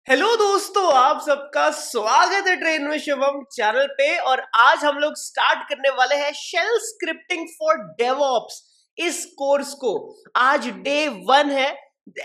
Hello दोस्तों, आप सबका स्वागत है ट्रेन में शिवम चैनल पे। और आज हम लोग स्टार्ट करने वाले हैं शेल स्क्रिप्टिंग फॉर डेवऑप्स इस कोर्स को। आज डे 1 है।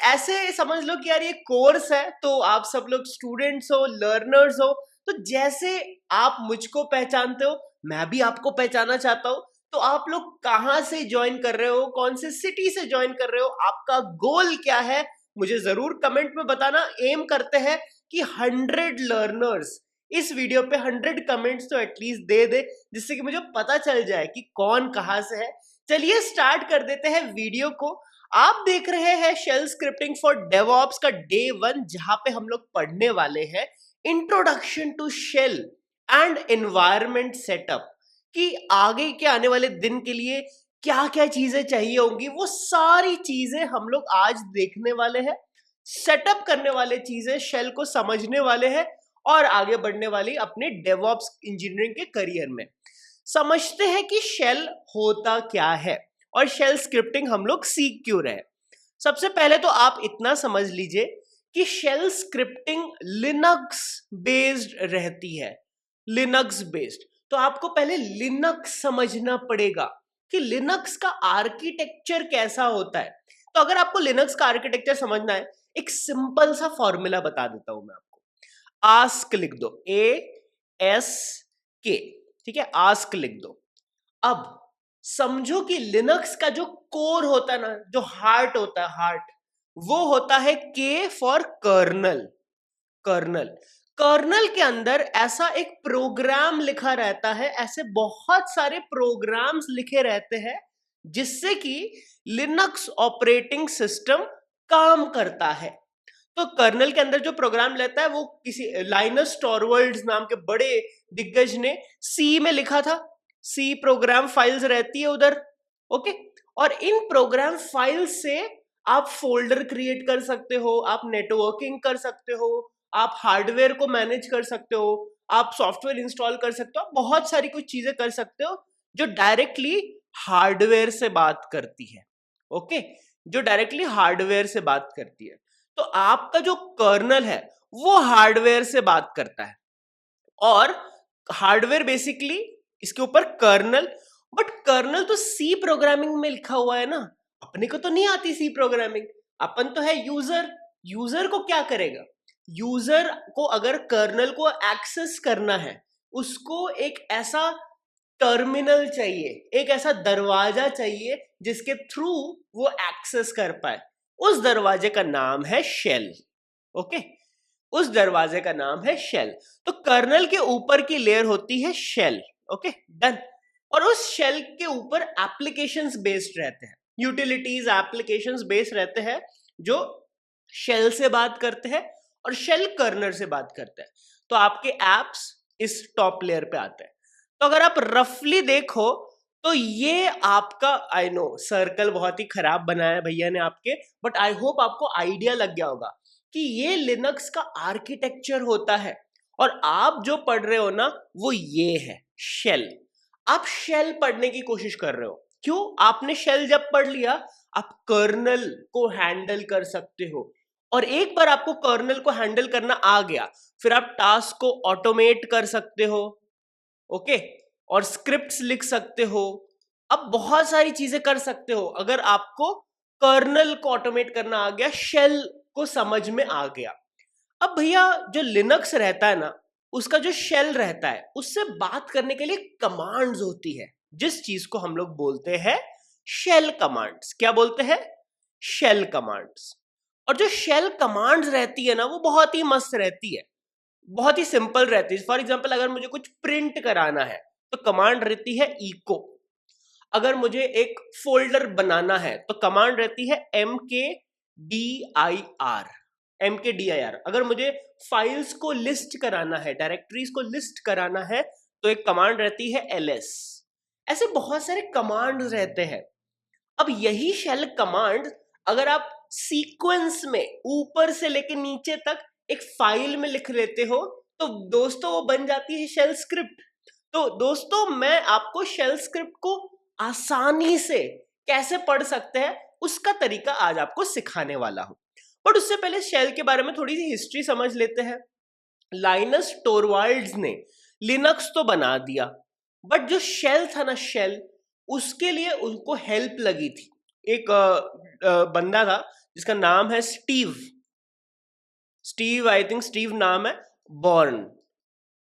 ऐसे समझ लो कि यार ये कोर्स है तो आप सब लोग स्टूडेंट्स हो, लर्नर्स हो, तो जैसे आप मुझको पहचानते हो मैं भी आपको पहचाना चाहता हूँ। तो आप लोग कहाँ से ज्वाइन कर रहे हो, कौन से सिटी से ज्वाइन कर रहे हो, आपका गोल क्या है, मुझे जरूर कमेंट में बताना। एम करते हैं कि 100 लर्नर्स इस वीडियो पे 100 कमेंट्स तो एटलीस्ट दे दे, जिससे कि मुझे पता चल जाए कि कौन कहां से है। चलिए स्टार्ट कर देते हैं वीडियो को। आप देख रहे हैं शेल स्क्रिप्टिंग फॉर डेवऑप्स का डे 1, जहां पे हम लोग पढ़ने वाले हैं introduction to shell and environment setup, कि आगे के आने वाले दिन के लिए क्या क्या चीजें चाहिए होंगी, वो सारी चीजें हम लोग आज देखने वाले हैं, सेटअप करने वाले चीजें, शेल को समझने वाले हैं और आगे बढ़ने वाली अपने डेवऑप्स इंजीनियरिंग के करियर में। समझते हैं कि शेल होता क्या है और शेल स्क्रिप्टिंग हम लोग सीख क्यों रहे। सबसे पहले तो आप इतना समझ लीजिए कि शेल स्क्रिप्टिंग लिनक्स बेस्ड रहती है। लिनक्स बेस्ड तो आपको पहले लिनक्स समझना पड़ेगा कि लिनक्स का आर्किटेक्चर कैसा होता है। तो अगर आपको लिनक्स का आर्किटेक्चर समझना है, एक सिंपल सा फॉर्मूला बता देता हूं मैं आपको। आस्क लिख दो, ASK, ठीक है, आस्क लिख दो। अब समझो कि लिनक्स का जो कोर होता है ना, जो हार्ट होता है, हार्ट, वो होता है K for kernel. Kernel kernel के अंदर ऐसा एक प्रोग्राम लिखा रहता है, ऐसे बहुत सारे प्रोग्राम्स लिखे रहते हैं जिससे कि लिनक्स ऑपरेटिंग सिस्टम काम करता है। तो कर्नल के अंदर जो प्रोग्राम लेता है वो किसी लाइनस टॉरवल्ड्स नाम के बड़े दिग्गज ने सी में लिखा था। सी प्रोग्राम फाइल्स रहती है उधर, ओके। और इन प्रोग्राम फाइल्स से आप फोल्डर क्रिएट कर सकते हो, आप नेटवर्किंग कर सकते हो, आप हार्डवेयर को मैनेज कर सकते हो, आप सॉफ्टवेयर इंस्टॉल कर सकते हो, बहुत सारी कुछ चीजें कर सकते हो जो डायरेक्टली हार्डवेयर से बात करती है, ओके, जो डायरेक्टली हार्डवेयर से बात करती है। तो आपका जो कर्नल है वो हार्डवेयर से बात करता है, और हार्डवेयर बेसिकली इसके ऊपर कर्नल। बट कर्नल तो सी प्रोग्रामिंग में लिखा हुआ है ना, अपने को तो नहीं आती सी प्रोग्रामिंग, अपन तो है यूजर। यूजर को क्या करेगा, यूजर को अगर कर्नल को एक्सेस करना है, उसको एक ऐसा टर्मिनल चाहिए, एक ऐसा दरवाजा चाहिए जिसके थ्रू वो एक्सेस कर पाए। उस दरवाजे का नाम है शेल, ओके। उस दरवाजे का नाम है शेल। तो कर्नल के ऊपर की लेयर होती है शेल, ओके, डन। और उस शेल के ऊपर एप्लीकेशंस बेस्ड रहते हैं, यूटिलिटीज एप्लीकेशंस बेस्ड रहते हैं, जो शेल से बात करते हैं और शेल कर्नल से बात करते हैं। तो आपके एप्स इस टॉप लेयर पे आते हैं। तो अगर आप रफली देखो तो ये आपका, आई नो सर्कल बहुत ही खराब बनाया है भैया ने आपके, बट आई होप आपको आइडिया लग गया होगा कि ये लिनक्स का आर्किटेक्चर होता है। और आप जो पढ़ रहे हो ना वो ये है शेल। आप शेल पढ़ने की कोशिश कर रहे हो, क्यों? आपने शेल जब पढ़ लिया, आप कर्नल को हैंडल कर सकते हो। और एक बार आपको कर्नल को हैंडल करना आ गया, फिर आप टास्क को ऑटोमेट कर सकते हो, ओके, और स्क्रिप्ट्स लिख सकते हो। अब बहुत सारी चीजें कर सकते हो अगर आपको कर्नल को ऑटोमेट करना आ गया, शेल को समझ में आ गया। अब भैया जो लिनक्स रहता है ना, उसका जो शेल रहता है, उससे बात करने के लिए कमांड्स होती है, जिस चीज को हम लोग बोलते हैं शेल कमांड्स। क्या बोलते हैं? Shell commands. और जो शेल कमांड्स रहती है ना, वो बहुत ही मस्त रहती है, बहुत ही सिंपल रहती है। फॉर एग्जाम्पल, अगर मुझे कुछ प्रिंट कराना है तो कमांड रहती है इको। अगर मुझे एक फोल्डर बनाना है तो कमांड रहती है mkdir। mkdir। अगर मुझे फाइल्स को लिस्ट कराना है, डायरेक्टरीज को लिस्ट कराना है, तो एक कमांड रहती है ls। ऐसे बहुत सारे कमांड रहते हैं। अब यही शेल कमांड अगर आप सीक्वेंस में ऊपर से लेके नीचे तक एक फाइल में लिख लेते हो, तो दोस्तों वो बन जाती है शेल स्क्रिप्ट। तो दोस्तों मैं आपको शेल स्क्रिप्ट को आसानी से कैसे पढ़ सकते हैं उसका तरीका आज आपको सिखाने वाला हूं। बट उससे पहले शेल के बारे में थोड़ी सी हिस्ट्री समझ लेते हैं। लाइनस टोरवाल्ड्स ने लिनक्स तो बना दिया, बट जो शेल था ना, शेल, उसके लिए उनको हेल्प लगी थी। एक बंदा था जिसका नाम है स्टीव आई थिंक स्टीव नाम है,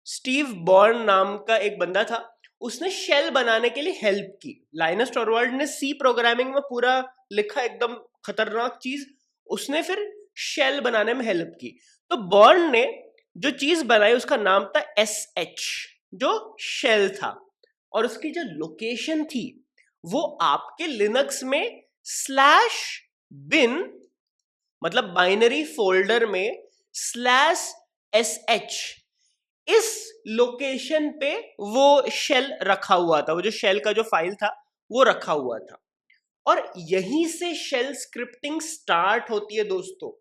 स्टीव बॉर्न नाम का एक बंदा था। उसने शेल बनाने के लिए हेल्प की। लाइनस टोरवाल्ड ने सी प्रोग्रामिंग में पूरा लिखा, एकदम खतरनाक चीज, उसने फिर शेल बनाने में हेल्प की। तो बॉर्न ने जो चीज बनाई उसका नाम था SH, जो शेल था, और उसकी जो लोकेशन थी वो आपके लिनक्स में /bin, मतलब बाइनरी फोल्डर में /sh, इस लोकेशन पे वो शेल रखा हुआ था। वो जो शेल का जो फाइल था वो रखा हुआ था, और यहीं से शेल स्क्रिप्टिंग स्टार्ट होती है दोस्तों।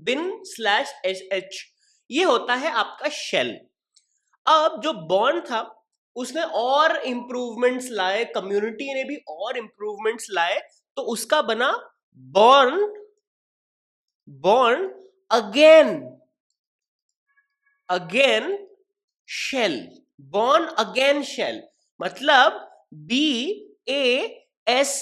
bin/sh ये होता है आपका शेल। अब जो बॉर्न था उसने और इंप्रूवमेंट्स लाए, कम्युनिटी ने भी और इंप्रूवमेंट्स लाए, तो उसका बना Bourne again shell, Bourne again shell, मतलब BASH,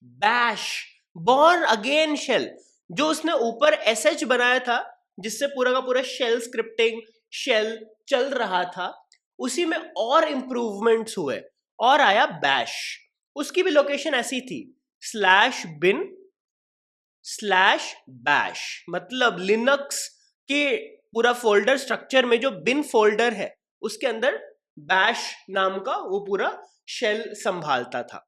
bash, Bourne again shell. जो उसने ऊपर SH बनाया था जिससे पूरा का पूरा शेल स्क्रिप्टिंग, शेल चल रहा था, उसी में और इंप्रूवमेंट्स हुए और आया बैश। उसकी भी लोकेशन ऐसी थी, /bin/bash, मतलब लिनक्स के पूरा फोल्डर स्ट्रक्चर में जो बिन फोल्डर है उसके अंदर बैश नाम का वो पूरा शेल संभालता था।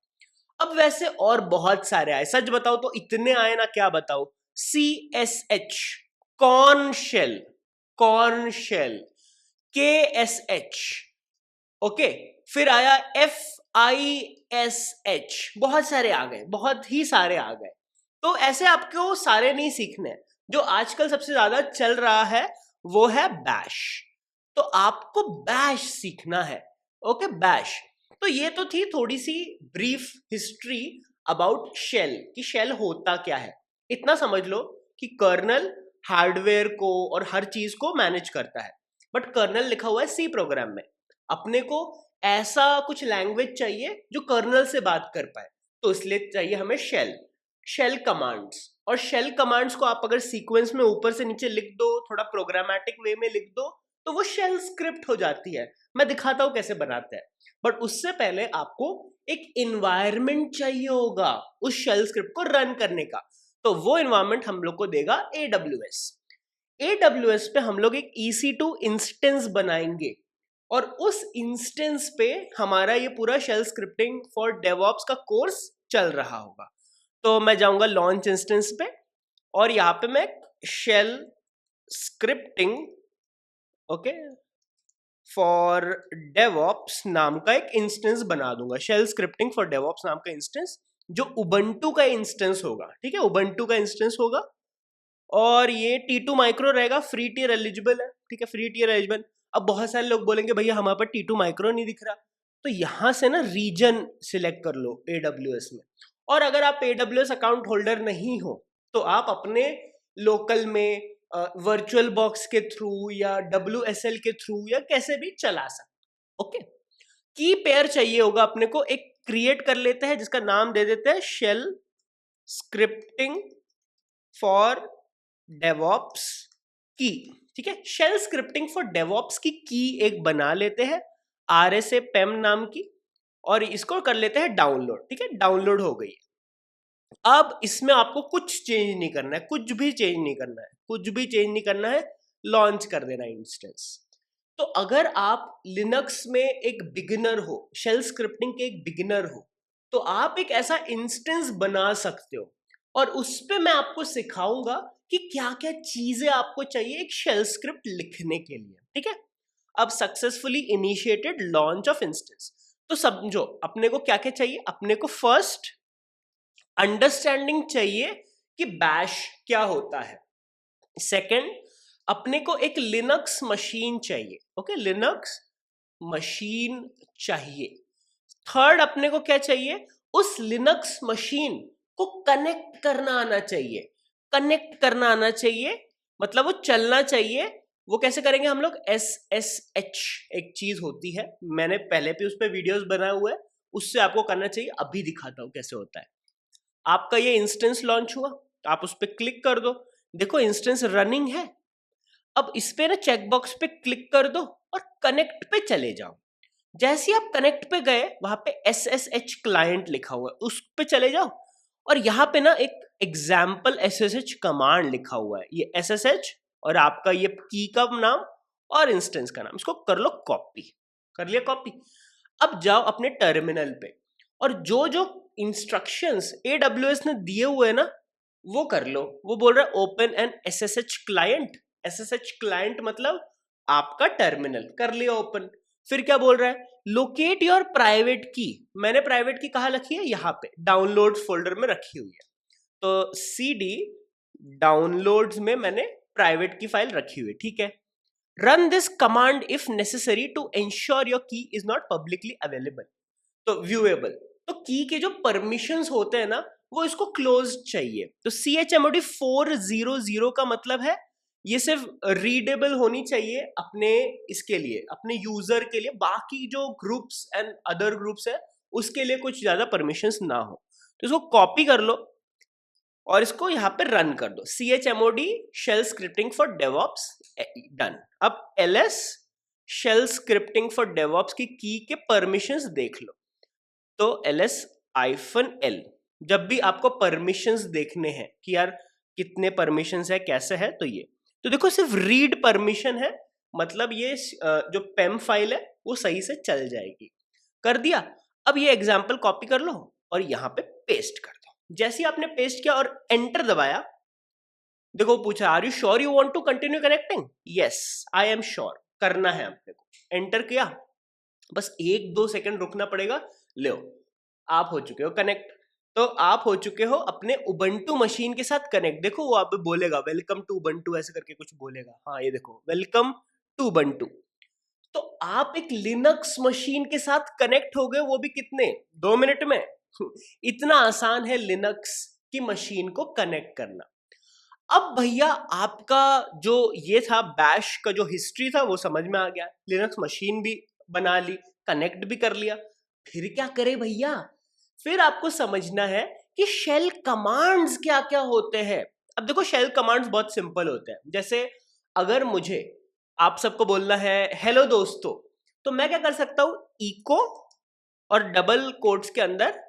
अब वैसे और बहुत सारे आए, सच बताओ तो इतने आए ना, क्या बताओ। CSH, Korn shell, KSH, okay, फिर आया FISH, बहुत सारे आ गए, बहुत ही सारे आ गए। तो ऐसे आपको सारे नहीं सीखने, जो आजकल सबसे ज्यादा चल रहा है वो है बैश। तो आपको बैश सीखना है, ओके, बैश। तो ये तो थी थोड़ी सी ब्रीफ हिस्ट्री अबाउट शेल, कि शेल होता क्या है। इतना समझ लो कि कर्नल हार्डवेयर को और हर चीज को मैनेज करता है, बट कर्नल लिखा हुआ है सी प्रोग्राम में। अपने को ऐसा कुछ लैंग्वेज चाहिए जो कर्नल से बात कर पाए, तो इसलिए चाहिए हमें शेल कमांड्स। और शेल कमांड्स को आप अगर सीक्वेंस में ऊपर से नीचे लिख दो, थोड़ा प्रोग्रामेटिक वे में लिख दो, तो वो शेल स्क्रिप्ट हो जाती है। मैं दिखाता हूं कैसे बनाते हैं, बट उससे पहले आपको एक इन्वायरमेंट चाहिए होगा उस शेल स्क्रिप्ट को रन करने का। तो वो इन्वायरमेंट हम लोग को देगा AWS पे हम लोग एक EC2 इंस्टेंस बनाएंगे, और उस इंस्टेंस पे हमारा ये पूरा शेल स्क्रिप्टिंग फॉर डेवऑप्स का कोर्स चल रहा होगा। तो मैं जाऊंगा लॉन्च इंस्टेंस पे, और यहाँ पे मैं shell scripting, okay, for DevOps नाम का एक इंस्टेंस बना दूंगा। शेल स्क्रिप्टिंग फॉर डेवऑप्स नाम का इंस्टेंस, जो उबंटू का इंस्टेंस होगा, ठीक है, उबंटू का इंस्टेंस होगा, और ये T2 माइक्रो रहेगा, फ्री टियर एलिजिबल है, ठीक है, फ्री टियर एलिजिबल। अब बहुत सारे लोग बोलेंगे भैया हमारे पर T2 माइक्रो नहीं दिख रहा, तो यहां से ना रीजन सिलेक्ट कर लो AWS में। और अगर आप AWS अकाउंट होल्डर नहीं हो तो आप अपने लोकल में वर्चुअल बॉक्स के थ्रू या WSL के थ्रू या कैसे भी चला सकते। ओके, की पेयर चाहिए होगा अपने को, एक क्रिएट कर लेते हैं जिसका नाम दे देते हैं शेल स्क्रिप्टिंग फॉर डेवऑप्स की, ठीक है। शेल स्क्रिप्टिंग फॉर डेवऑप्स की एक बना लेते हैं RSA PEM नाम की, और इसको कर लेते हैं डाउनलोड, ठीक है, डाउनलोड हो गई। अब इसमें आपको कुछ चेंज नहीं करना है, कुछ भी चेंज नहीं करना है, लॉन्च कर देना इंस्टेंस। तो अगर आप लिनक्स में एक बिगिनर हो, शेल स्क्रिप्टिंग के एक बिगिनर हो, तो आप एक ऐसा इंस्टेंस बना सकते हो, और उस पे मैं आपको सिखाऊंगा कि क्या क्या चीजें आपको चाहिए एक शेल स्क्रिप्ट लिखने के लिए, ठीक है। अब successfully initiated launch of instance. तो समझो अपने को क्या क्या चाहिए। अपने को फर्स्ट अंडरस्टैंडिंग चाहिए कि बैश क्या होता है। सेकंड, अपने को एक लिनक्स मशीन चाहिए, ओके, लिनक्स मशीन चाहिए। थर्ड, अपने को क्या चाहिए, उस लिनक्स मशीन को कनेक्ट करना आना चाहिए। कनेक्ट करना आना चाहिए, मतलब वो चलना चाहिए। वो कैसे करेंगे हम लोग? SSH एक चीज होती है, मैंने पहले भी उस पर वीडियोस बनाए हुए हैं, उससे आपको करना चाहिए। अभी दिखाता हूं कैसे होता है। आपका ये इंस्टेंस लॉन्च हुआ, आप उस पर क्लिक कर दो, देखो इंस्टेंस रनिंग है। अब इस पे ना चेकबॉक्स पे क्लिक कर दो और कनेक्ट पे चले जाओ। जैसे ही आप कनेक्ट पे गए, वहां पे SSH क्लाइंट लिखा हुआ है, उस पे चले जाओ और यहाँ पे ना एक एग्जाम्पल SSH कमांड लिखा हुआ है। ये SSH और आपका ये की का नाम और इंस्टेंस का नाम, इसको कर लो कॉपी। कर लिया कॉपी। अब जाओ अपने टर्मिनल पे और जो जो इंस्ट्रक्शंस AWS ने दिए हुए हैं ना, वो कर लो। वो बोल रहा है open an SSH client. SSH client मतलब आपका टर्मिनल। कर लिया ओपन। फिर क्या बोल रहा है? लोकेट योर प्राइवेट की। मैंने प्राइवेट की कहाँ रखी है? यहाँ पे डाउनलोड फोल्डर में रखी हुई है। तो CD डाउनलोड्स में मैंने प्राइवेट की फाइल रखी हुई है, ठीक है। Run this command if necessary to ensure your key is not publicly available. तो व्यूएबल, तो की के जो परमिशंस होते हैं ना, वो इसको क्लोज चाहिए। तो chmod 400 का मतलब है ये सिर्फ रीडेबल होनी चाहिए अपने इसके लिए, अपने यूजर के लिए। बाकी जो ग्रुप्स एंड अदर ग्रुप्स है उसके लिए कुछ ज्यादा परमिशंस ना हो। तो इसको कॉपी कर लो और इसको यहाँ पे रन कर दो। chmod shell scripting for DevOps done. अब ls shell scripting for DevOps key के परमिशंस देख लो। तो ls-l, जब भी आपको परमिशंस देखने हैं कि यार कितने परमिशंस है, कैसे है, तो ये तो देखो सिर्फ रीड परमिशन है, मतलब ये जो पेम फाइल है वो सही से चल जाएगी। कर दिया। अब ये एग्जाम्पल कॉपी कर लो और यहाँ पे पेस्ट कर दो। जैसे ही आपने पेस्ट किया और एंटर दबाया, देखो पूछा are you sure you want to continue connecting? Yes I am sure, करना है अपने को। एंटर किया, बस 1-2 सेकंड रुकना पड़ेगा। लो आप हो चुके हो कनेक्ट। तो आप हो चुके हो अपने उबंटू मशीन के साथ कनेक्ट। देखो वो आप बोलेगा वेलकम टू उबंटू, ऐसे करके कुछ बोलेगा। हाँ ये देखो वेलकम टू उबंटू। तो आप एक लिनक्स मशीन के साथ कनेक्ट हो गए, वो भी कितने 2 मिनट में। इतना आसान है लिनक्स की मशीन को कनेक्ट करना। अब भैया आपका जो ये था बैश का जो हिस्ट्री था वो समझ में आ गया, लिनक्स मशीन भी बना ली, कनेक्ट भी कर लिया। फिर क्या करे भैया? फिर आपको समझना है कि शेल कमांड्स क्या क्या होते हैं। अब देखो शेल कमांड्स बहुत सिंपल होते हैं। जैसे अगर मुझे आप सबको बोलना है हेलो दोस्तों, तो मैं क्या कर सकता हूं? इको और डबल कोट्स के अंदर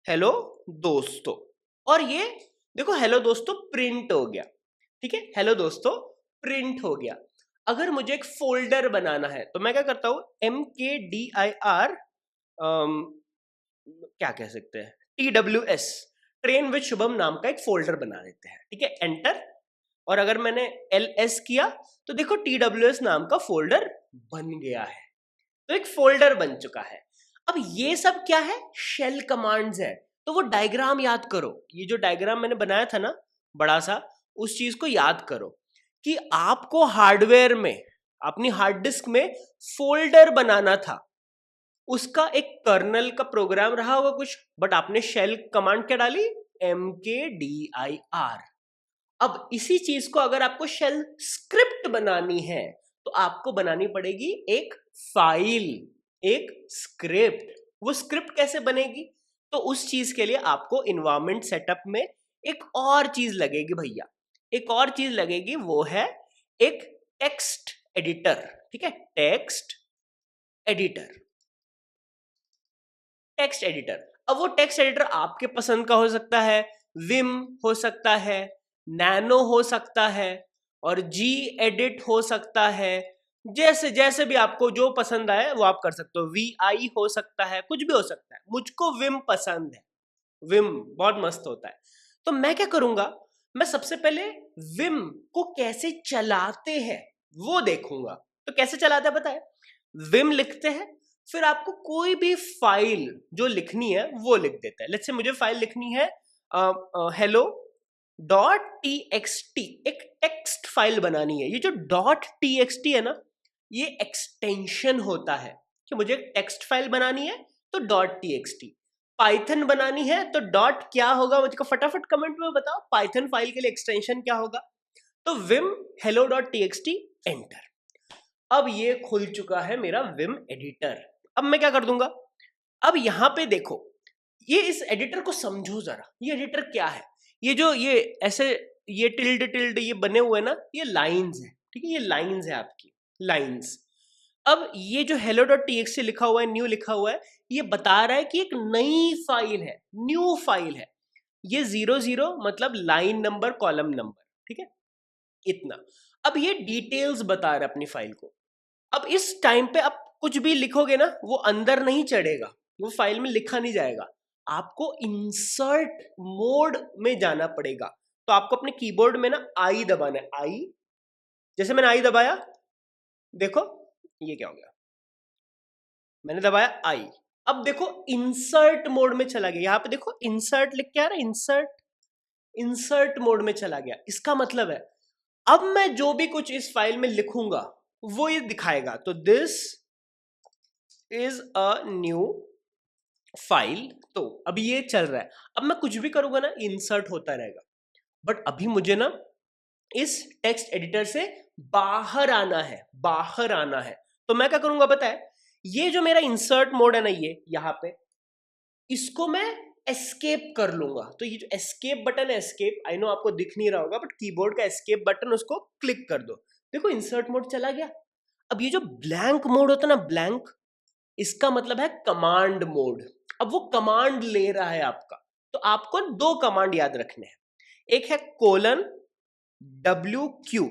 हेलो दोस्तों, और ये देखो हेलो दोस्तों प्रिंट हो गया। ठीक है, हेलो दोस्तों प्रिंट हो गया। अगर मुझे एक फोल्डर बनाना है तो मैं क्या करता हूं? MKDIR क्या कह सकते हैं, TWS, ट्रेन विद शुभम नाम का एक फोल्डर बना देते हैं। ठीक है, एंटर। और अगर मैंने LS किया तो देखो TWS नाम का फोल्डर बन गया है। तो एक फोल्डर बन चुका है। अब ये सब क्या है? शेल कमांड्स है। तो वो डायग्राम याद करो, ये जो डायग्राम मैंने बनाया था ना बड़ा सा, उस चीज को याद करो कि आपको हार्डवेयर में अपनी हार्ड डिस्क में फोल्डर बनाना था। उसका एक कर्नल का प्रोग्राम रहा होगा कुछ, बट आपने शेल कमांड क्या डाली? MKDIR। अब इसी चीज को अगर आपको शेल स्क्रिप्ट बनानी है तो आपको बनानी पड़ेगी एक फाइल, एक स्क्रिप्ट। वो स्क्रिप्ट कैसे बनेगी? तो उस चीज के लिए आपको इन्वायरमेंट सेटअप में एक और चीज लगेगी भैया, एक और चीज लगेगी, वो है एक टेक्स्ट एडिटर। ठीक है, टेक्स्ट एडिटर, टेक्स्ट एडिटर। अब वो टेक्स्ट एडिटर आपके पसंद का हो सकता है, विम हो सकता है, नैनो हो सकता है, और Gedit हो सकता है। जैसे जैसे भी आपको जो पसंद आए वो आप कर सकते हो। VI हो सकता है, कुछ भी हो सकता है। मुझको विम पसंद है, विम बहुत मस्त होता है। तो मैं क्या करूंगा? मैं सबसे पहले विम को कैसे चलाते हैं वो देखूंगा। तो कैसे चलाते हैं पता है? विम लिखते हैं, फिर आपको कोई भी फाइल जो लिखनी है वो लिख देता है। लेट्स से मुझे फाइल लिखनी है hello.txt, एक टेक्स्ट फाइल बनानी है। ये जो .txt है ना, ये एक्सटेंशन होता है कि मुझे टेक्स्ट फाइल बनानी है तो .txt। पाइथन बनानी है तो डॉट क्या होगा, मुझको फटाफट कमेंट में बताओ। पाइथन फाइल के लिए एक्सटेंशन क्या होगा? तो विम hello.txt एंटर। अब ये खुल चुका है मेरा विम एडिटर। अब मैं क्या कर दूंगा, अब यहां पे देखो, ये इस एडिटर को समझो जरा, ये एडिटर क्या है। ये जो ये ऐसे ये टिल्ड टिल्ड ये बने हुए ना, ये लाइंस है, ठीक है, ये लाइंस है आपकी लाइंस। अब ये जो hello.txt लिखा हुआ है, न्यू लिखा हुआ है, ये बता रहा है कि एक नई फाइल है, न्यू फाइल है। ये 00 मतलब लाइन नंबर कॉलम नंबर, ठीक है, इतना। अब ये डिटेल्स बता रहा है अपनी फाइल को। अब इस टाइम पे आप कुछ भी लिखोगे ना, वो अंदर नहीं चढ़ेगा, वो फाइल में लिखा नहीं जाएगा, आपको इंसर्ट मोड में जाना पड़ेगा। तो आपको अपने कीबोर्ड में ना आई दबाना है, आई। जैसे मैंने आई दबाया, देखो ये क्या हो गया, मैंने दबाया आई। अब देखो इंसर्ट मोड में चला गया, यहां पे देखो इंसर्ट लिख के आ रहा है, इंसर्ट मोड में चला गया। इसका मतलब है अब मैं जो भी कुछ इस फाइल में लिखूंगा वो ये दिखाएगा। तो this is a new file, तो अभी ये चल रहा है। अब मैं कुछ भी करूंगा ना, इंसर्ट होता रहेगा। बट अभी मुझे ना इस टेक्स्ट एडिटर से बाहर आना है, बाहर आना है। तो मैं क्या करूंगा पता है, ये जो मेरा इंसर्ट मोड है ना, ये यहां पे, इसको मैं एस्केप कर लूंगा। तो ये जो एस्केप बटन है, एस्केप, आई नो आपको दिख नहीं रहा होगा, बट कीबोर्ड का एस्केप बटन, उसको क्लिक कर दो, देखो इंसर्ट मोड चला गया। अब ये जो ब्लैंक मोड होता है ना, ब्लैंक, इसका मतलब है कमांड मोड। अब वो कमांड ले रहा है आपका। तो आपको दो कमांड याद रखने हैं, एक है :WQ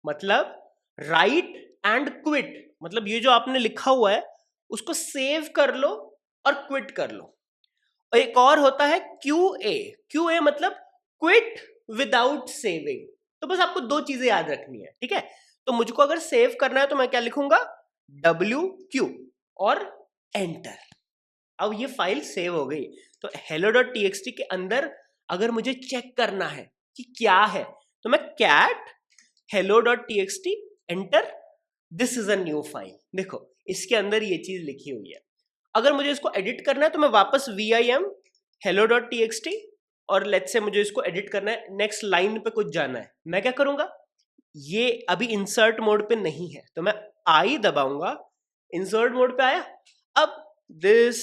मतलब राइट एंड क्विट, मतलब ये जो आपने लिखा हुआ है उसको सेव कर लो और क्विट कर लो। और एक और होता है QA मतलब क्विट विदाउट सेविंग। तो बस आपको दो चीजें याद रखनी है, ठीक है। तो मुझको अगर सेव करना है तो मैं क्या लिखूंगा, WQ और एंटर। अब ये फाइल सेव हो गई। तो hello.txt के अंदर अगर मुझे चेक करना है कि क्या है, तो मैं cat hello.txt enter, this is a new file. देखो इसके अंदर ये चीज लिखी हुई है। अगर मुझे इसको एडिट करना है तो मैं वापस vim hello.txt, और लेट्स से मुझे इसको एडिट करना है, नेक्स्ट लाइन पे कुछ जाना है, मैं क्या करूंगा, ये अभी इंसर्ट मोड पे नहीं है तो मैं आई दबाऊंगा, इंसर्ट मोड पे आया। अब this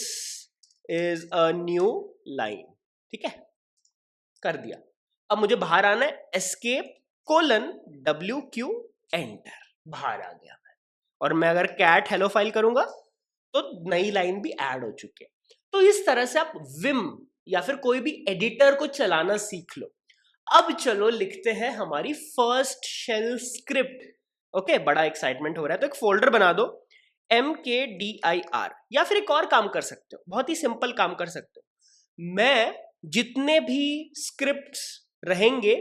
is a new line, ठीक है, कर दिया। अब मुझे बाहर आना है, एस्केप :WQ एंटर, बाहर आ गया मैं। और मैं अगर कैट हेलो फाइल करूंगा तो नई लाइन भी ऐड हो चुकी है। तो इस तरह से आप विम या फिर कोई भी एडिटर को चलाना सीख लो। अब चलो लिखते हैं हमारी फर्स्ट शेल स्क्रिप्ट। ओके, बड़ा एक्साइटमेंट हो रहा है, तो एक फोल्डर बना दो MKDIR, या फिर एक और काम कर सकते हो, बहुत ही सिंपल काम कर सकते हो। मैं जितने भी स्क्रिप्ट्स रहेंगे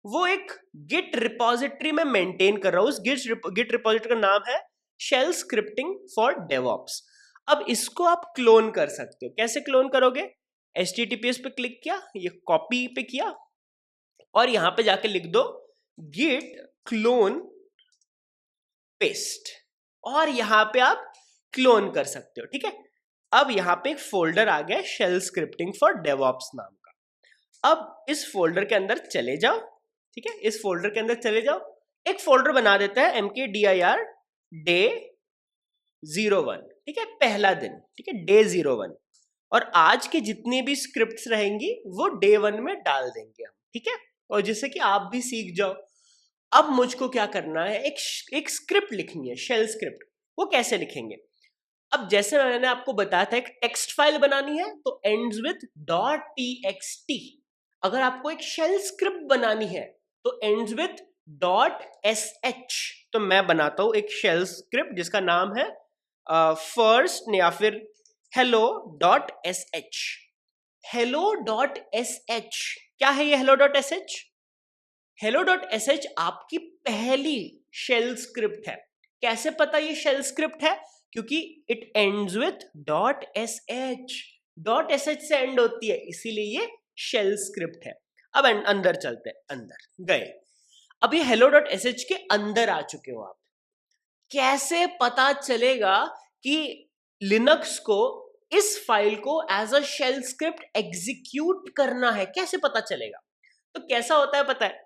वो एक गिट रिपोजिटरी में मेंटेन कर रहा हूं। उस गिट रिपोजिटरी का नाम है शेल स्क्रिप्टिंग फॉर डेवऑप्स। अब इसको आप क्लोन कर सकते हो। कैसे क्लोन करोगे, HTTPS पे क्लिक किया, ये कॉपी पे किया, और यहां पे जाके लिख दो git clone paste, और यहां पे आप क्लोन कर सकते हो, ठीक है। अब यहां पे एक फोल्डर आ गया शेल स्क्रिप्टिंग फॉर डेवऑप्स नाम का। अब इस फोल्डर के अंदर चले जाओ, ठीक है, इस फोल्डर के अंदर चले जाओ, एक फोल्डर बना देता है MKDIR डे 01, ठीक है, पहला दिन, ठीक है, डे 01। और आज के जितनी भी स्क्रिप्ट्स रहेंगी वो डे 1 में डाल देंगे हम, ठीक है, और जिससे कि आप भी सीख जाओ। अब मुझको क्या करना है, एक स्क्रिप्ट लिखनी है, शेल स्क्रिप्ट। वो कैसे लिखेंगे, अब जैसे मैंने आपको बताया था एक टेक्स्ट फाइल बनानी है तो एंड्स विद .txt। अगर आपको एक शेल स्क्रिप्ट बनानी है तो एंड्स विद .sh। तो मैं बनाता हूं एक शेल स्क्रिप्ट जिसका नाम है फर्स्ट या फिर hello.sh। hello.sh क्या है, ये hello.sh? hello.sh आपकी पहली शेल स्क्रिप्ट है। कैसे पता ये शेल स्क्रिप्ट है, क्योंकि it ends with .sh, .sh से एंड होती है, इसीलिए ये शेल स्क्रिप्ट है। अब अंदर चलते हैं, अंदर गए। अब ये hello.sh के अंदर आ चुके हो आप। कैसे पता चलेगा कि लिनक्स को इस फाइल को as a shell script execute करना है। कैसे पता चलेगा? तो कैसा होता है पता है,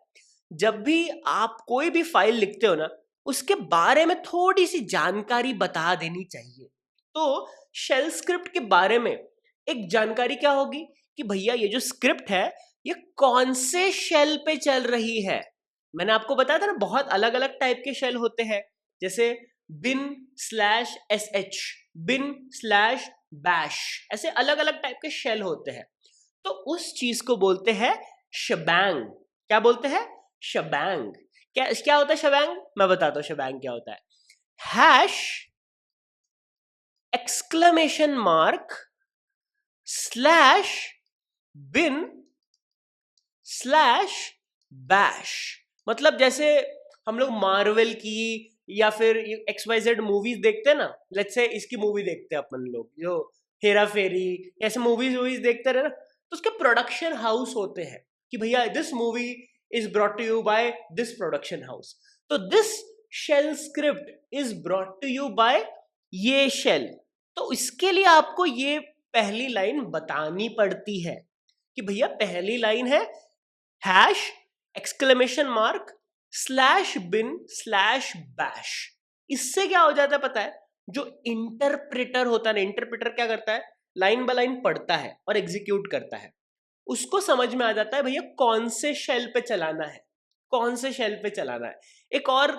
जब भी आप कोई भी फाइल लिखते हो ना, उसके बारे में थोड़ी सी जानकारी बता देनी चाहिए। तो शेल स्क्रिप्ट के बारे में एक जानकारी क्या होगी कि भैया ये जो स्क्रिप्ट है ये कौन से शेल पे चल रही है। मैंने आपको बताया था ना, बहुत अलग अलग टाइप के शेल होते हैं, जैसे bin/sh, bin/bash, ऐसे अलग अलग टाइप के शेल होते हैं। तो उस चीज को बोलते हैं शबैंग। क्या बोलते हैं? शबैंग। क्या होता है शबैंग? मैं बताता हूं शबैंग क्या होता है। Hash exclamation mark slash bin slash bash. मतलब जैसे हम लोग मार्वल की या फिर XYZ मूवीज देखते हैं ना, लेट्स से इसकी मूवी देखते हैं अपन लोग, जो हेरा फेरी, ऐसे मूवीज देखते रहे ना, तो उसके प्रोडक्शन हाउस होते हैं कि भैया this movie is brought to you by this production house. तो this Shell script is brought to you by ये शेल। तो इसके लिए आपको ये पहली लाइन बतानी पड़ती है कि भैया पहली लाइन है hash exclamation mark slash bin slash bash. इससे क्या हो जाता है पता है, जो इंटरप्रेटर होता है ना, इंटरप्रेटर क्या करता है, लाइन बाय लाइन पढ़ता है और एग्जीक्यूट करता है, उसको समझ में आ जाता है भैया कौन से शेल पे चलाना है, कौन से शेल पे चलाना है। एक और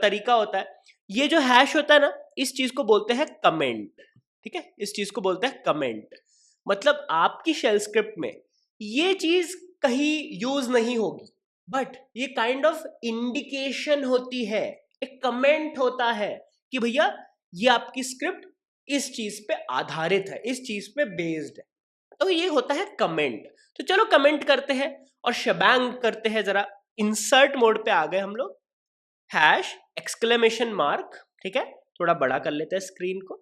तरीका होता है, ये जो हैश होता है ना, इस चीज को बोलते हैं कमेंट। ठीक है, इस चीज को बोलते हैं कमेंट। मतलब आपकी शेल स्क्रिप्ट में ये चीज कहीं यूज नहीं होगी, बट ये काइंड ऑफ इंडिकेशन होती है, एक कमेंट होता है कि भैया ये आपकी स्क्रिप्ट इस चीज पे आधारित है, इस चीज पे बेस्ड है। तो ये होता है कमेंट। तो चलो कमेंट करते हैं और शबैंग करते हैं। जरा इंसर्ट मोड पे आ गए हम लोग। हैश एक्सक्लेमेशन मार्क, ठीक है, थोड़ा बड़ा कर लेते हैं स्क्रीन को,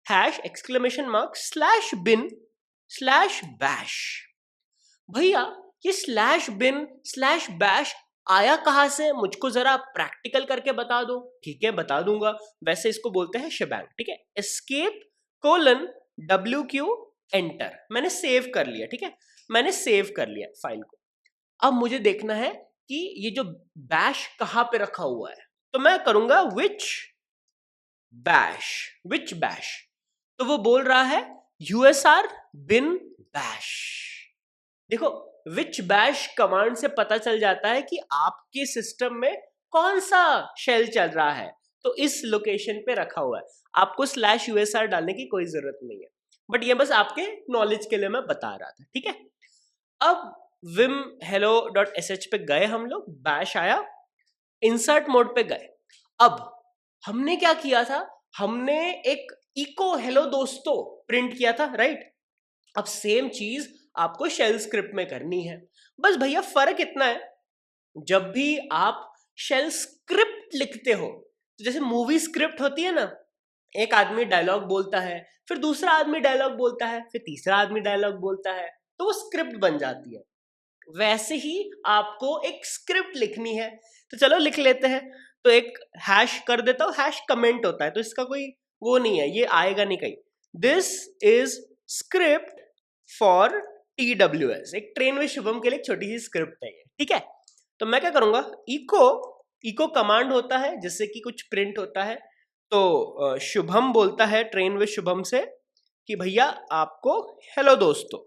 hash exclamation mark slash bin slash bash. भैया ये स्लैश बिन स्लैश बैश आया कहां से, मुझको जरा प्रैक्टिकल करके बता दो। ठीक है, बता दूंगा। वैसे इसको बोलते हैं शबैंग। ठीक है, एस्केप कोलन WQ एंटर। मैंने सेव कर लिया। ठीक है, मैंने सेव कर लिया फाइल को। अब मुझे देखना है कि ये जो बैश कहां पे रखा हुआ है, तो मैं करूंगा विच बैश। तो वो बोल रहा है USR bin bash। देखो, विच बैश कमांड से पता चल जाता है कि आपके सिस्टम में कौन सा शेल चल रहा है, तो इस लोकेशन पे रखा हुआ है। आपको /USR डालने की कोई जरूरत नहीं है, बट ये बस आपके नॉलेज के लिए मैं बता रहा था। ठीक है, अब vim hello.sh पे गए हम लोग, बैश आया, इंसर्ट मोड पे गए। अब हमने क्या किया था, हमने एक इको हेलो दोस्तों प्रिंट किया था, राइट। अब सेम चीज आपको शेल स्क्रिप्ट में करनी है। बस भैया फर्क इतना है, जब भी आप शेल स्क्रिप्ट लिखते हो, तो जैसे मूवी स्क्रिप्ट होती है ना, एक आदमी डायलॉग बोलता है, फिर दूसरा आदमी डायलॉग बोलता है, फिर तीसरा आदमी डायलॉग बोलता है, तो वो स्क्रिप्ट बन जाती है। वैसे ही आपको एक स्क्रिप्ट लिखनी है। तो चलो लिख लेते हैं। तो एक हैश कर देता हूं, हैश कमेंट होता है, तो इसका कोई वो नहीं है, ये आएगा नहीं कहीं। This is script for TWS, एक ट्रेन विद शुभम के लिए एक छोटी सी स्क्रिप्ट है ये। ठीक है, तो मैं क्या करूंगा, इको कमांड होता है जिससे कि कुछ प्रिंट होता है। तो शुभम बोलता है ट्रेन विद शुभम से कि भैया आपको हेलो दोस्तों।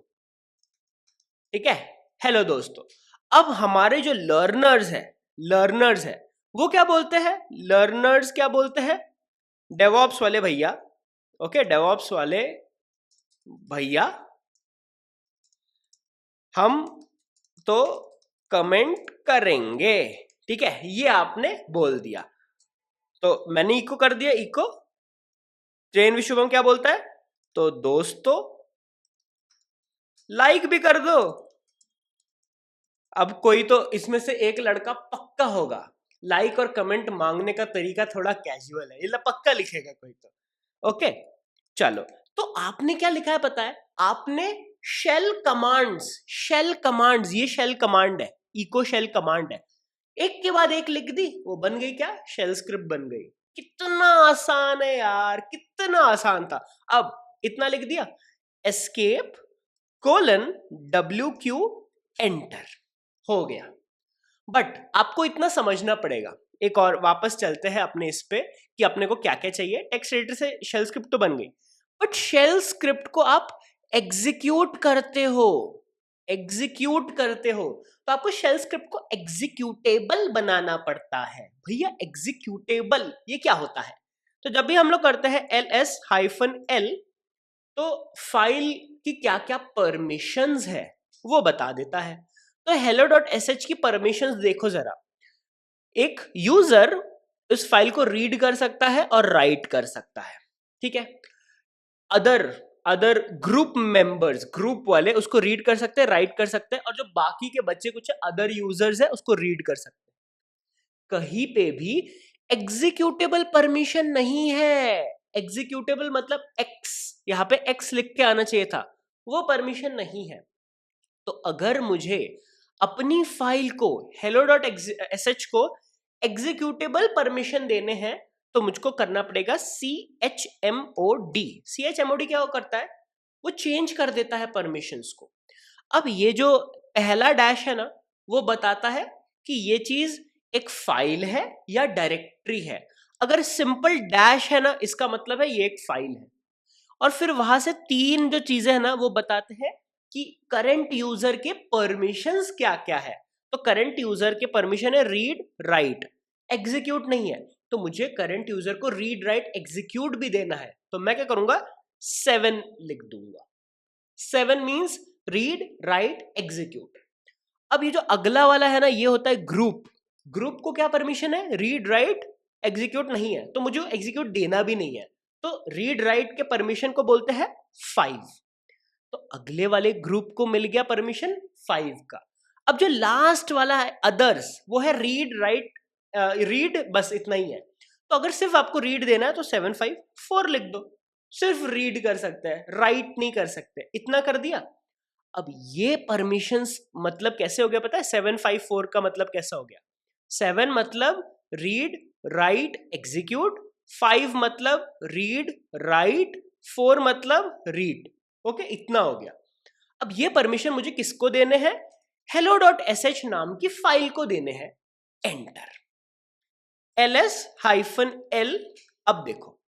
ठीक है, हेलो दोस्तों। अब हमारे जो लर्नर्स है वो क्या बोलते हैं, लर्नर्स क्या बोलते हैं, डेवऑप्स वाले भैया। ओके, डेवऑप्स वाले भैया हम तो कमेंट करेंगे। ठीक है, ये आपने बोल दिया, तो मैंने इको कर दिया। इको ट्रेन विद शुभम क्या बोलता है, तो दोस्तों लाइक भी कर दो। अब कोई तो इसमें से एक लड़का पक्का होगा, लाइक और कमेंट मांगने का तरीका थोड़ा कैजुअल है, ये पक्का लिखेगा कोई तो। ओके, चलो, तो आपने क्या लिखा है पता है, आपने शेल कमांड्स, ये शेल कमांड है, इको शेल कमांड है, एक के बाद एक लिख दी, वो बन गई क्या, शेल स्क्रिप्ट बन गई। कितना आसान है यार, कितना आसान था। अब इतना लिख दिया, एस्केप कोलन WQ एंटर हो गया। बट आपको इतना समझना पड़ेगा, एक और वापस चलते हैं अपने इस पे कि अपने को क्या क्या चाहिए। टेक्स्ट एडिटर से शेल स्क्रिप्ट तो बन गई, बट शेल स्क्रिप्ट को आप एग्जीक्यूट करते हो, तो आपको शेल स्क्रिप्ट को एग्जीक्यूटेबल बनाना पड़ता है। भैया एग्जीक्यूटेबल ये क्या होता है? तो जब भी हम लोग करते हैं ls-l तो फाइल की क्या क्या परमिशंस है वो बता देता है। तो hello.sh की परमिशंस देखो जरा। एक यूजर इस फाइल को रीड कर सकता है और राइट कर सकता है, ठीक है। अदर ग्रुप मेंबर्स, ग्रुप वाले उसको रीड कर सकते हैं, राइट कर सकते हैं, और जो बाकी के बच्चे कुछ अदर यूजर्स है उसको रीड कर सकते हैं। कहीं पे भी एग्जीक्यूटेबल परमिशन नहीं है। एग्जीक्यूटेबल मतलब एक्स, यहां पे एक्स लिख के आना चाहिए था, वो परमिशन नहीं है। तो अगर मुझे अपनी फाइल को hello.sh को एग्जीक्यूटेबल परमिशन देने हैं तो मुझको करना पड़ेगा chmod। chmod क्या करता है? वो चेंज कर देता है परमिशंस को। अब ये जो पहला डैश है ना, वो बताता है कि ये चीज एक फाइल है या डायरेक्टरी है। अगर सिंपल डैश है ना, इसका मतलब है ये एक फाइल है। और फिर वहां से तीन जो चीजें है ना वो बताते हैं कि करंट यूजर के परमिशंस क्या क्या है। तो करंट यूजर के परमिशन है रीड, राइट, एग्जीक्यूट नहीं है। तो मुझे करंट यूजर को रीड, राइट, एग्जीक्यूट भी देना है, तो मैं क्या करूंगा? 7 लिख दूंगा। 7 मींस रीड, राइट, एग्जीक्यूट। अब ये जो अगला वाला है ना, ये होता है ग्रुप। ग्रुप को क्या परमिशन है? रीड, राइट, एग्जीक्यूट नहीं है, तो मुझे एग्जीक्यूट देना भी नहीं है। तो रीड राइट के परमिशन को बोलते हैं 5। तो अगले वाले ग्रुप को मिल गया परमिशन 5 का। अब जो लास्ट वाला है अदर्स, वो है रीड, राइट, रीड, बस इतना ही है। तो अगर सिर्फ आपको रीड देना है तो 7 5 4 लिख दो। सिर्फ रीड कर सकते हैं, राइट नहीं कर सकते, इतना कर दिया। अब ये परमिशंस मतलब कैसे हो गया पता है? 7 5 4 का मतलब कैसा हो गया? 7 मतलब रीड, राइट, एग्जीक्यूट, 5 मतलब रीड, राइट, 4 मतलब रीड। ओके, इतना हो गया। अब ये परमिशन मुझे किसको देने हैं? hello.sh नाम की फाइल को देने हैं। Enter, ls-l। अब देखो,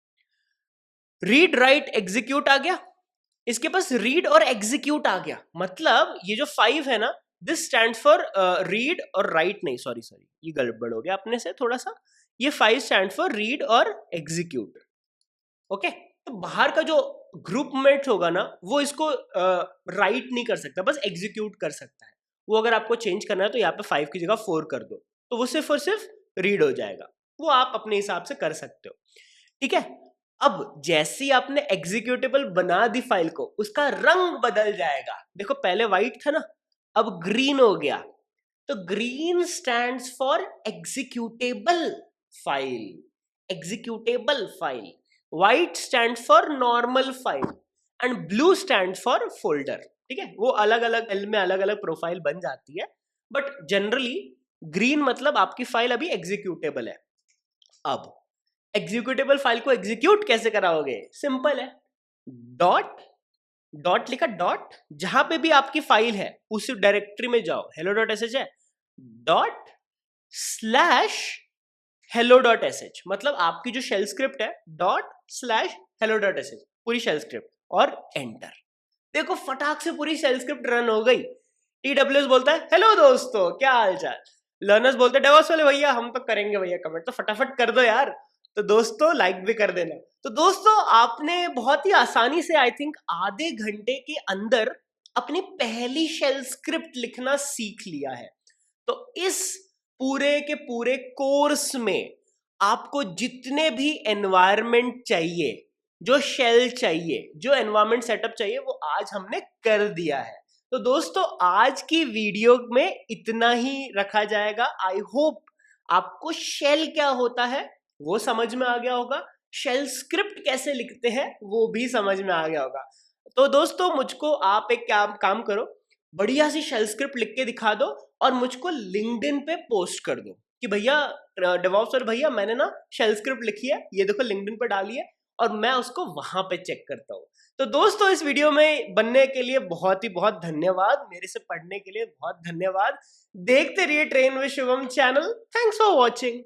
रीड, राइट, एग्जीक्यूट आ गया, इसके पास रीड और एग्जीक्यूट आ गया। मतलब ये जो 5 है ना, दिस स्टैंड फॉर रीड और राइट, नहीं सॉरी ये गड़बड़ हो गया अपने से थोड़ा सा। ये 5 स्टैंड फॉर रीड और एग्जीक्यूट। ओके, तो बाहर का जो ग्रुप मेट होगा ना, वो इसको राइट नहीं कर सकता, बस एग्जीक्यूट कर सकता है। वो अगर आपको चेंज करना है तो यहाँ पे 5 की जगह 4 कर दो, तो वो सिर्फ और सिर्फ रीड हो जाएगा। वो आप अपने हिसाब से कर सकते हो, ठीक है। अब जैसे ही आपने एग्जीक्यूटेबल बना दी फाइल को, उसका रंग बदल जाएगा। देखो पहले व्हाइट था ना, अब ग्रीन हो गया। तो green stands for executable file, executable file. White stand for normal file and blue stand for folder, ठीक है। वो अलग अलग एल में अलग अलग प्रोफाइल बन जाती है, बट जनरली ग्रीन मतलब आपकी फाइल अभी एग्जीक्यूटेबल है। अब एग्जीक्यूटेबल फाइल को एग्जीक्यूट कैसे कराओगे? सिंपल है, डॉट लिखा, डॉट जहां पे भी आपकी फाइल है उस डायरेक्टरी में जाओ, hello.sh है, डॉट स्लैश hello.sh, मतलब आपकी जो शेल स्क्रिप्ट है, डॉट स्लैश hello.sh, पूरी शेल स्क्रिप्ट, और एंटर। देखो फटाक से पूरी शेल स्क्रिप्ट रन हो गई। TWS बोलता है हेलो दोस्तों, क्या हाल चाल। लर्नर्स बोलते हैं डेवॉप्स वाले भैया हम तो करेंगे भैया कमेंट, तो फटाफट कर दो यार। तो दोस्तों लाइक भी कर देना। तो दोस्तों आपने बहुत ही आसानी से, आई थिंक आधे घंटे के अंदर, अपनी पहली शेल स्क्रिप्ट लिखना सीख लिया है। तो इस पूरे के पूरे कोर्स में आपको जितने भी एनवायरनमेंट चाहिए, जो शेल चाहिए, जो एनवायरनमेंट सेटअप चाहिए, वो आज हमने कर दिया है। तो दोस्तों आज की वीडियो में इतना ही रखा जाएगा। आई होप आपको शेल क्या होता है वो समझ में आ गया होगा, शेल स्क्रिप्ट कैसे लिखते हैं वो भी समझ में आ गया होगा। तो दोस्तों मुझको आप एक काम करो, बढ़िया सी शेल स्क्रिप्ट लिख के दिखा दो और मुझको लिंक्डइन पे पोस्ट कर दो कि भैया डेवॉप्स और भैया मैंने ना शेल स्क्रिप्ट लिखी है, ये देखो लिंक्डइन पे डाली है, और मैं उसको वहां पे चेक करता हूँ। तो दोस्तों इस वीडियो में बनने के लिए बहुत ही बहुत धन्यवाद, मेरे से पढ़ने के लिए बहुत धन्यवाद। देखते रहिए train with Shivam channel. Thanks for watching.